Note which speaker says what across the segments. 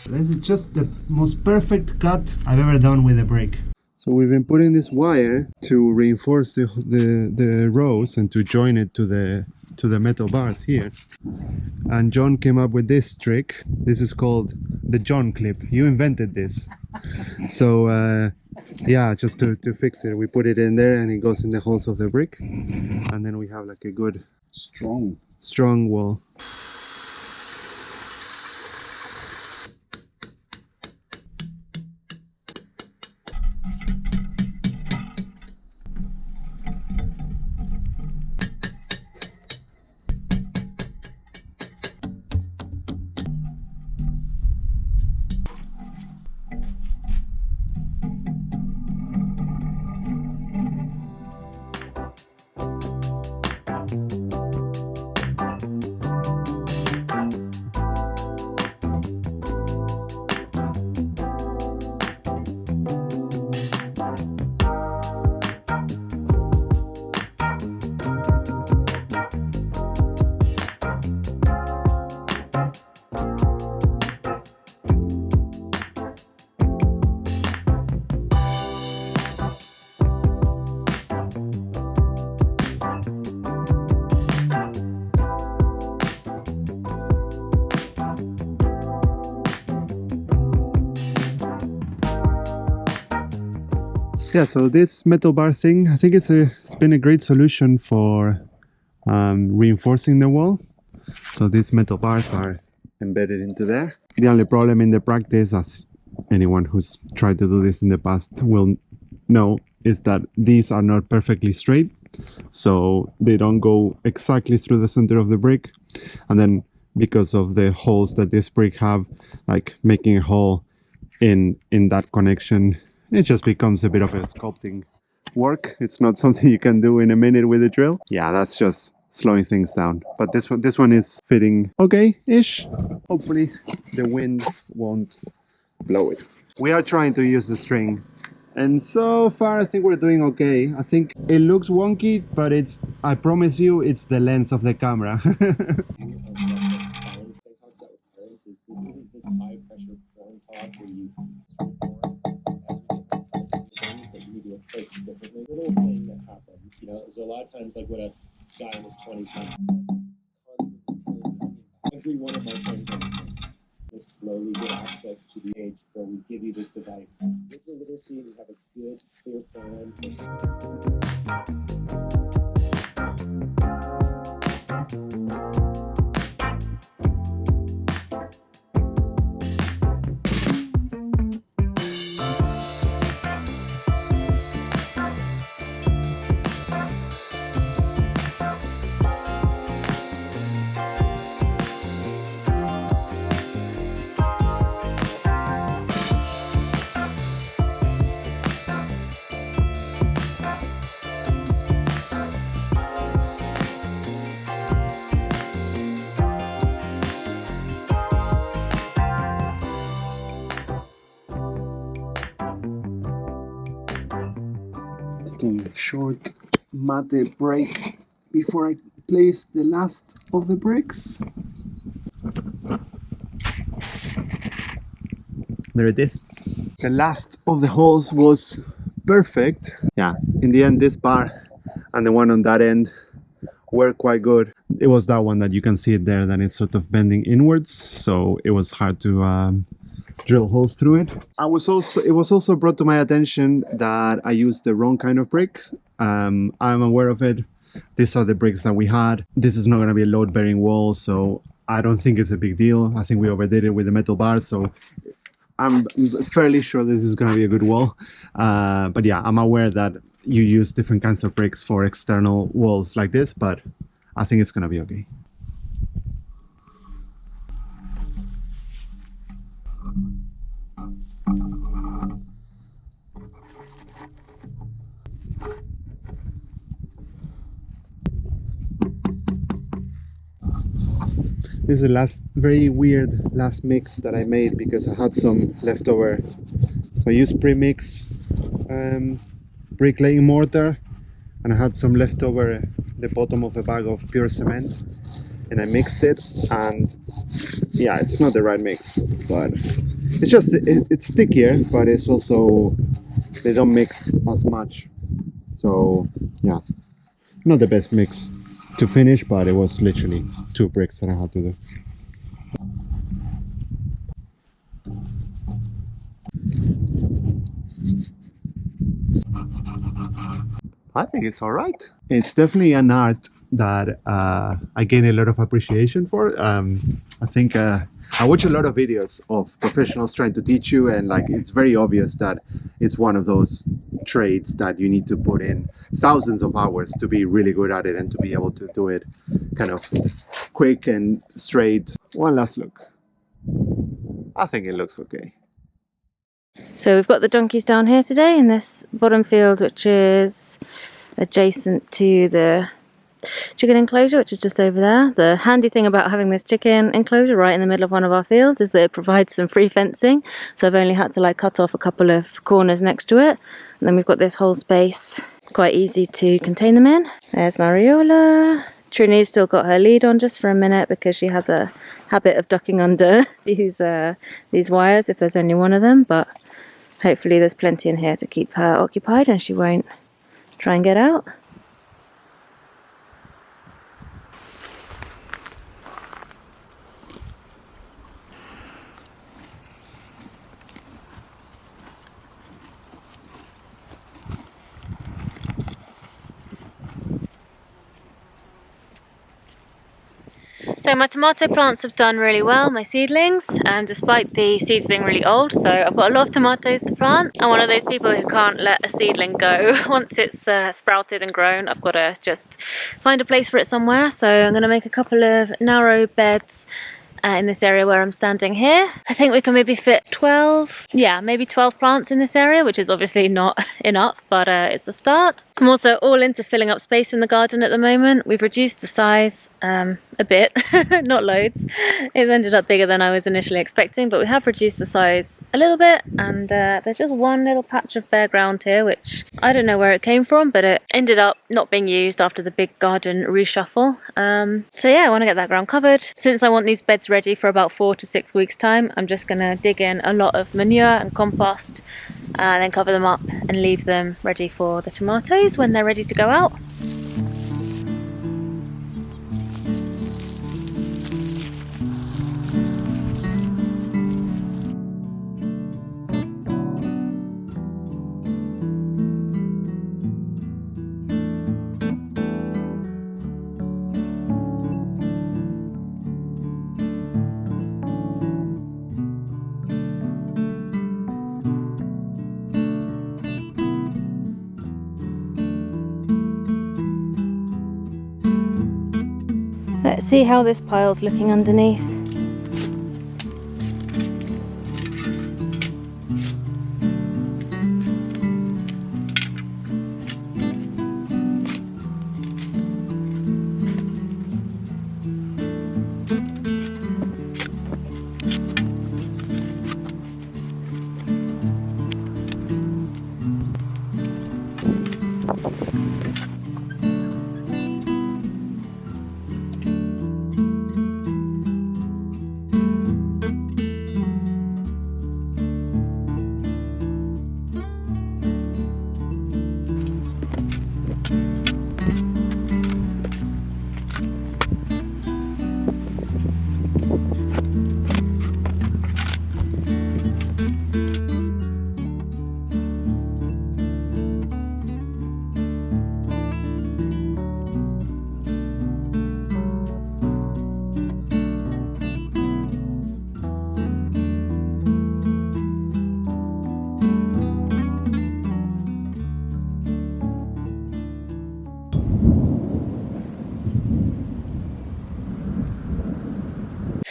Speaker 1: This is just the most perfect cut I've ever done with a brick. So we've been putting this wire to reinforce the rows and to join it to the metal bars here. And John came up with this trick. This is called the John clip. You invented this. So yeah, just to fix it, we put it in there and it goes in the holes of the brick. And then we have like a good strong wall. Yeah, so this metal bar thing, I think it's been a great solution for reinforcing the wall. So these metal bars are embedded into there. The only problem in the practice, as anyone who's tried to do this in the past will know, is that these are not perfectly straight. So they don't go exactly through the center of the brick. And then because of the holes that this brick have, like making a hole in that connection, it just becomes a bit of a sculpting work. It's not something you can do in a minute with a drill. Yeah, that's just slowing things down. But this one is fitting okay-ish. Hopefully the wind won't blow it. We are trying to use the string, and so far I think we're doing okay. I think it looks wonky, but I promise you, it's the lens of the camera.
Speaker 2: Little thing that happens, you know, there's a lot of times like what a guy in his 20s every one of my friends will slowly get access to the age where we give you this device. With the literacy, we have a good, clear plan
Speaker 1: Taking a short mate break before I place the last of the bricks. There it is. The last of the holes was perfect. Yeah, in the end this bar and the one on that end were quite good. It was that one that you can see it there, that it's sort of bending inwards, so it was hard to drill holes through it. It was also brought to my attention that I used the wrong kind of bricks. I'm aware of it. These are the bricks that we had. This is not going to be a load-bearing wall, so I don't think it's a big deal. I think we overdid it with the metal bars, so I'm fairly sure this is going to be a good wall. But yeah, I'm aware that you use different kinds of bricks for external walls like this, but I think it's going to be okay. This is the last very weird last mix that I made because I had some leftover. So I used pre-mix bricklaying mortar, and I had some leftover the bottom of a bag of pure cement, and I mixed it, and yeah, it's not the right mix, but It's just it's stickier, but it's also they don't mix as much. So yeah, not the best mix to finish, but it was literally 2 bricks that I had to do. I think it's all right. It's definitely an art that I gain a lot of appreciation for. I think I watch a lot of videos of professionals trying to teach you, and like it's very obvious that it's one of those trades that you need to put in thousands of hours to be really good at it and to be able to do it kind of quick and straight. One last look. I think it looks okay.
Speaker 3: So we've got the donkeys down here today in this bottom field, which is adjacent to the chicken enclosure, which is just over there. The handy thing about having this chicken enclosure right in the middle of one of our fields is that it provides some free fencing. So I've only had to like cut off a couple of corners next to it. And then we've got this whole space, quite easy to contain them in. There's Mariola. Trini's still got her lead on just for a minute because she has a habit of ducking under these wires if there's only one of them, but hopefully there's plenty in here to keep her occupied and she won't try and get out. So my tomato plants have done really well, my seedlings, despite the seeds being really old. So I've got a lot of tomatoes to plant. I'm one of those people who can't let a seedling go. Once it's sprouted and grown, I've got to just find a place for it somewhere. So I'm going to make a couple of narrow beds in this area where I'm standing here. I think we can maybe fit 12 plants in this area, which is obviously not enough, but it's a start. I'm also all into filling up space in the garden at the moment. We've reduced the size a bit, not loads. It ended up bigger than I was initially expecting, but we have reduced the size a little bit, and there's just one little patch of bare ground here, which I don't know where it came from, but it ended up not being used after the big garden reshuffle. So yeah, I want to get that ground covered. Since I want these beds ready for about 4 to 6 weeks time, I'm just going to dig in a lot of manure and compost and then cover them up and leave them ready for the tomatoes when they're ready to go out. Let's see how this pile's looking underneath.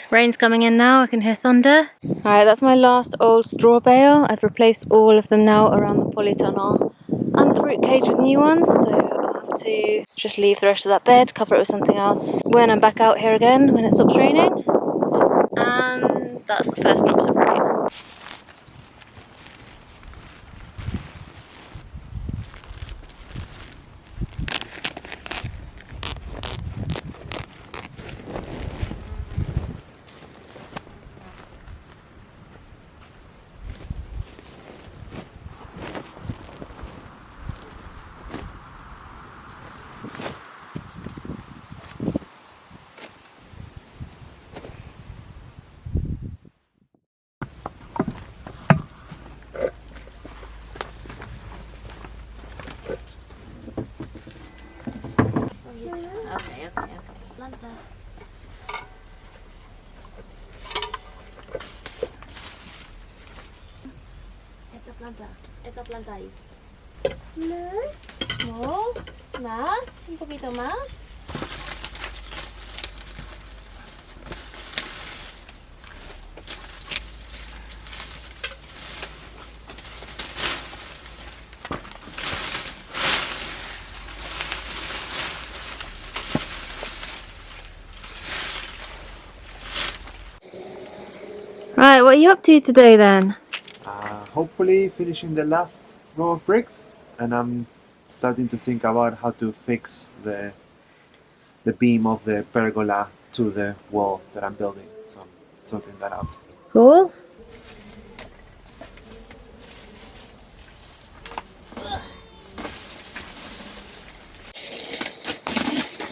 Speaker 3: Rain's coming in now, I can hear thunder. Alright, that's my last old straw bale. I've replaced all of them now around the polytunnel and the fruit cage with new ones, so I'll have to just leave the rest of that bed, cover it with something else when I'm back out here again, when it stops raining. And that's the first drops of rain. Okay. Planta. Esta planta ahí. No, más, un poquito más. Right, what are you up to today then?
Speaker 1: Hopefully finishing the last row of bricks, and I'm starting to think about how to fix the beam of the pergola to the wall that I'm building. So I'm sorting that out.
Speaker 3: Cool.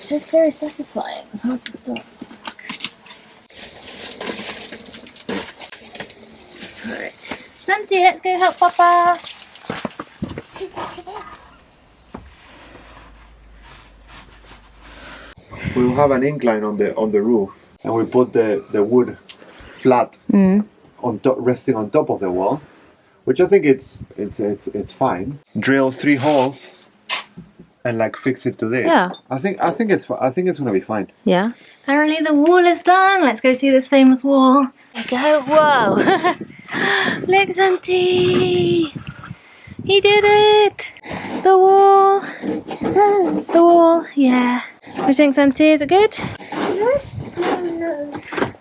Speaker 3: Just very satisfying. It's hard to stop. Alright. Santi, let's go help Papa.
Speaker 1: We will have an incline on the roof, and we put the wood flat on top, resting on top of the wall, which I think it's fine. Drill 3 holes and like fix it to this.
Speaker 3: Yeah.
Speaker 1: I think it's gonna be fine.
Speaker 3: Yeah. Apparently the wall is done. Let's go see this famous wall. There we go. Whoa. Look, Santi. He did it. The wall. The wall. Yeah. What do you think, Santi? Is it good?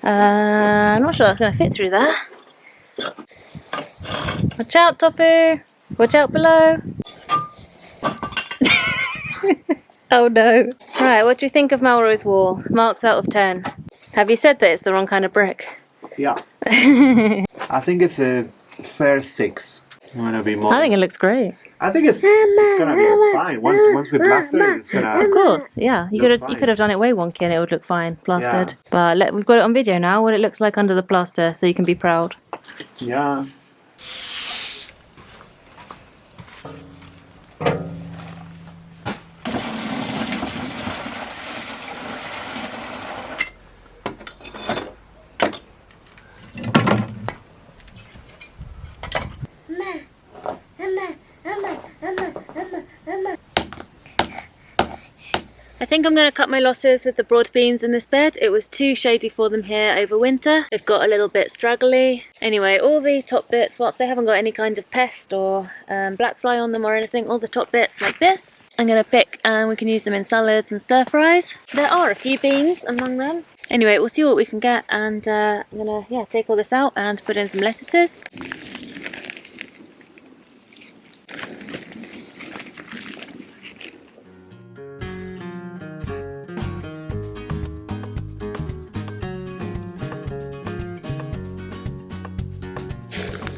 Speaker 3: I'm not sure that's going to fit through there. Watch out, Tofu. Watch out below. Oh no. Right, what do you think of Mauro's wall? Marks out of 10. Have you said that it's the wrong kind of brick?
Speaker 1: Yeah. I think it's a fair 6. I'm gonna be more.
Speaker 3: I think it looks great.
Speaker 1: I think it's gonna be fine. Once we plaster it, it's gonna.
Speaker 3: Of course, yeah. You could have done it way wonky and it would look fine, plastered. Yeah. But we've got it on video now, what it looks like under the plaster, so you can be proud.
Speaker 1: Yeah.
Speaker 3: I think I'm going to cut my losses with the broad beans in this bed. It was too shady for them here over winter. They've got a little bit straggly. Anyway, all the top bits, whilst they haven't got any kind of pest or black fly on them or anything, all the top bits like this, I'm going to pick and we can use them in salads and stir fries. There are a few beans among them. Anyway, we'll see what we can get, and I'm going to take all this out and put in some lettuces.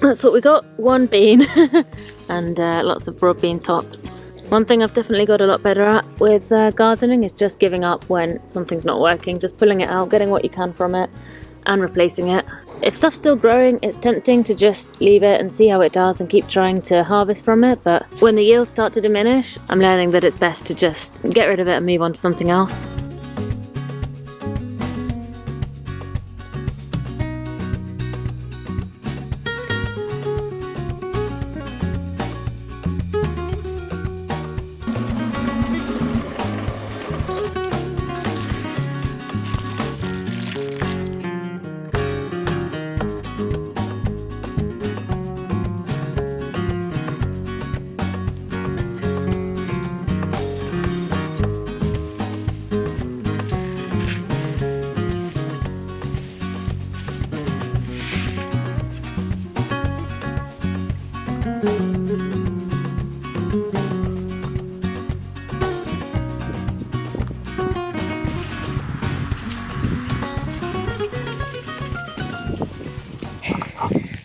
Speaker 3: That's what we got, 1 bean and lots of broad bean tops. One thing I've definitely got a lot better at with gardening is just giving up when something's not working, just pulling it out, getting what you can from it and replacing it. If stuff's still growing, it's tempting to just leave it and see how it does and keep trying to harvest from it, but when the yields start to diminish, I'm learning that it's best to just get rid of it and move on to something else.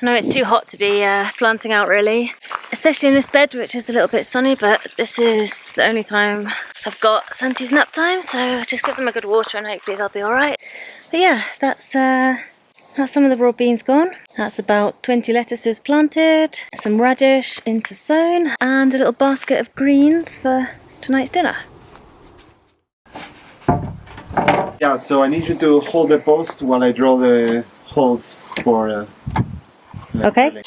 Speaker 3: I know it's too hot to be planting out really, especially in this bed which is a little bit sunny, but this is the only time I've got Santi's nap time, so just give them a good water and hopefully they'll be alright. But yeah, that's some of the broad beans gone. That's about 20 lettuces planted, some radish intersown, and a little basket of greens for tonight's dinner.
Speaker 1: Yeah, so I need you to hold the post while I draw the holes for...
Speaker 3: Okay. Is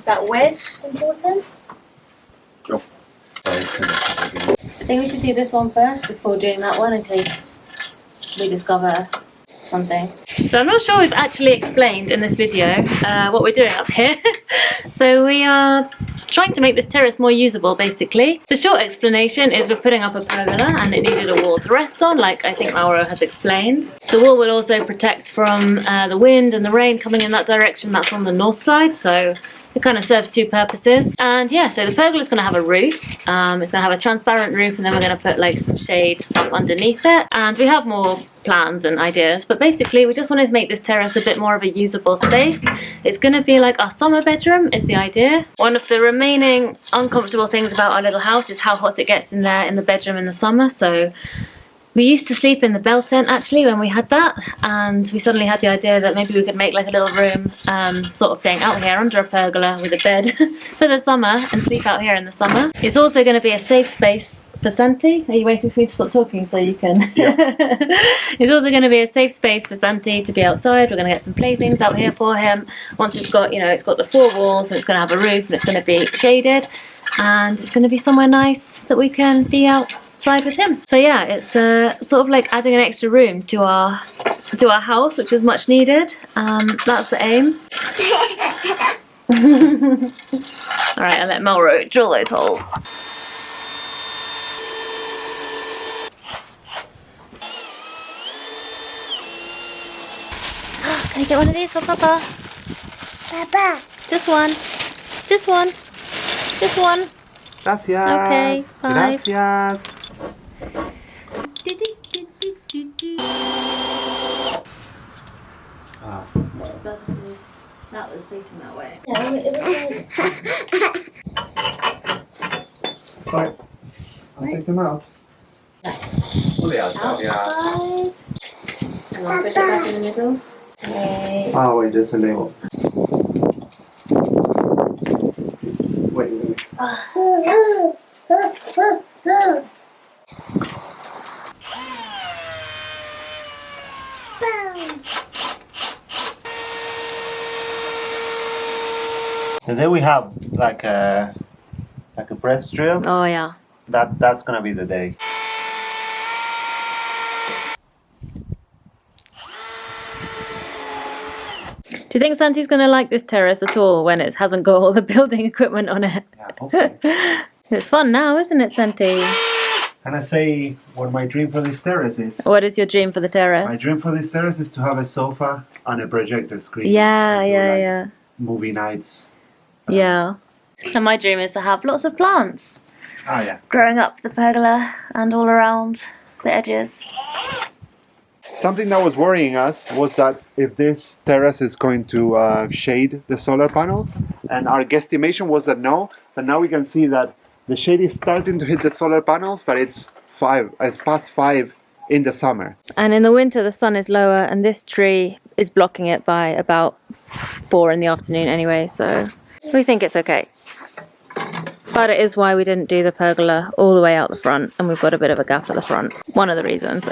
Speaker 3: that wedge important?
Speaker 1: Oh.
Speaker 3: I think we should do this one first before doing that one in case we discover something. So I'm not sure we've actually explained in this video what we're doing up here. So we are trying to make this terrace more usable basically. The short explanation is we're putting up a pergola and it needed a wall to rest on, like I think Mauro has explained. The wall will also protect from the wind and the rain coming in that direction. That's on the north side, so it kind of serves two purposes. And yeah, so the pergola is going to have a roof. It's going to have a transparent roof, and then we're going to put like some shade stuff underneath it. And we have more plans and ideas, but basically we just wanted to make this terrace a bit more of a usable space. It's going to be like our summer bedroom is the idea. One of the remaining uncomfortable things about our little house is how hot it gets in there in the bedroom in the summer. So we used to sleep in the bell tent actually when we had that, and we suddenly had the idea that maybe we could make like a little room sort of thing out here under a pergola with a bed for the summer and sleep out here in the summer. It's also going to be a safe space for Santi. Are you waiting for me to stop talking so you can?
Speaker 1: Yeah.
Speaker 3: It's also going to be a safe space for Santi to be outside. We're going to get some playthings out here for him. Once it's got, you know, it's got the 4 walls and it's going to have a roof and it's going to be shaded, and it's going to be somewhere nice that we can be outside with him. So yeah, it's sort of like adding an extra room to our house, which is much needed. That's the aim. Alright, I'll let Mauro drill those holes. Can I get one of these for Papa?
Speaker 4: Papa.
Speaker 3: Just one. Just one. Just one.
Speaker 1: Gracias.
Speaker 3: Okay, 5.
Speaker 1: Gracias.
Speaker 3: That was facing that way.
Speaker 1: Right. I'll take them out.
Speaker 3: Outside. And I'll push it back in the middle. Okay.
Speaker 1: Ah, wait, just a little. Wait. And then we have like a press drill.
Speaker 3: Oh yeah.
Speaker 1: That's gonna be the day.
Speaker 3: Do you think Santi's gonna like this terrace at all when it hasn't got all the building equipment on it?
Speaker 1: Yeah, hopefully.
Speaker 3: It's fun now, isn't it, Santi?
Speaker 1: And I say what my dream for this terrace is.
Speaker 3: What is your dream for the terrace?
Speaker 1: My dream for this terrace is to have a sofa and a projector screen.
Speaker 3: Yeah,
Speaker 1: And do,
Speaker 3: yeah,
Speaker 1: like,
Speaker 3: yeah.
Speaker 1: movie nights.
Speaker 3: Yeah. And my dream is to have lots of plants
Speaker 1: Ah, yeah.
Speaker 3: growing up the pergola and all around the edges.
Speaker 1: Something that was worrying us was that if this terrace is going to shade the solar panel, and our guesstimation was that no, but now we can see that the shade is starting to hit the solar panels, but it's past 5 in the summer.
Speaker 3: And in the winter the sun is lower, and this tree is blocking it by about 4 in the afternoon anyway, so we think it's okay. But it is why we didn't do the pergola all the way out the front, and we've got a bit of a gap at the front. One of the reasons.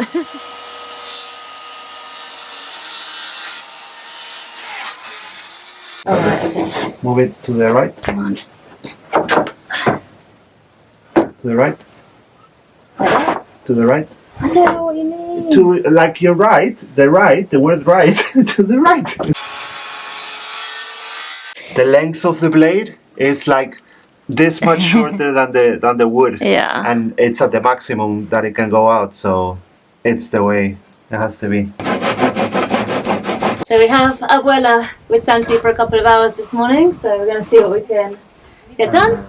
Speaker 3: Alright, okay.
Speaker 1: Move it to the right.
Speaker 3: Come on.
Speaker 1: To the right. To the right.
Speaker 3: I don't know what you mean.
Speaker 1: To like you're right, the word right, to the right. The length of the blade is like this much shorter than the wood.
Speaker 3: Yeah.
Speaker 1: And it's at the maximum that it can go out, so it's the way it has to be.
Speaker 3: So we have Abuela with Santi for a couple of hours this morning, so we're going to see what we can get done.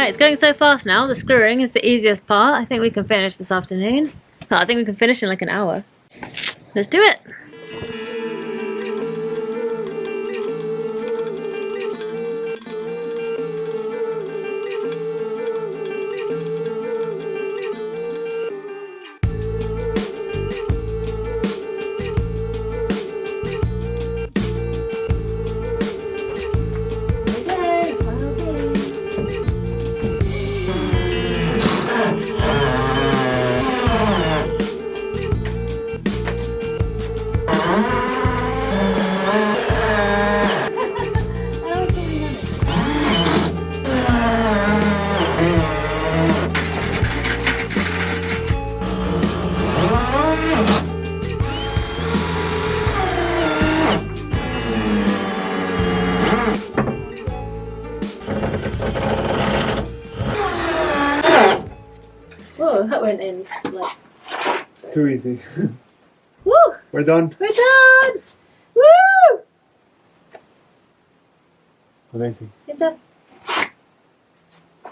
Speaker 3: Right, it's going so fast now. The screwing is the easiest part. I think we can finish this afternoon. Well, I think we can finish in like an hour. Let's do it. Whoa, that went in like...
Speaker 1: It's too easy.
Speaker 3: Woo!
Speaker 1: We're done.
Speaker 3: We're done! Woo!
Speaker 1: What do you think?
Speaker 3: Good job.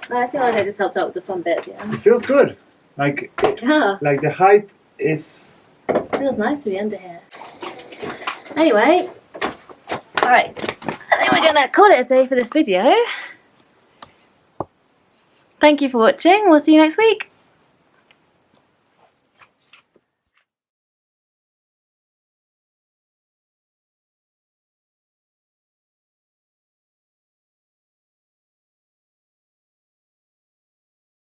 Speaker 3: I feel like I just helped out with the fun bit, yeah.
Speaker 1: It feels good. Like
Speaker 3: Yeah.
Speaker 1: like the height is...
Speaker 3: It feels nice to be under here. Anyway, alright. I think we're gonna call it a day for this video. Thank you for watching. We'll see you next week.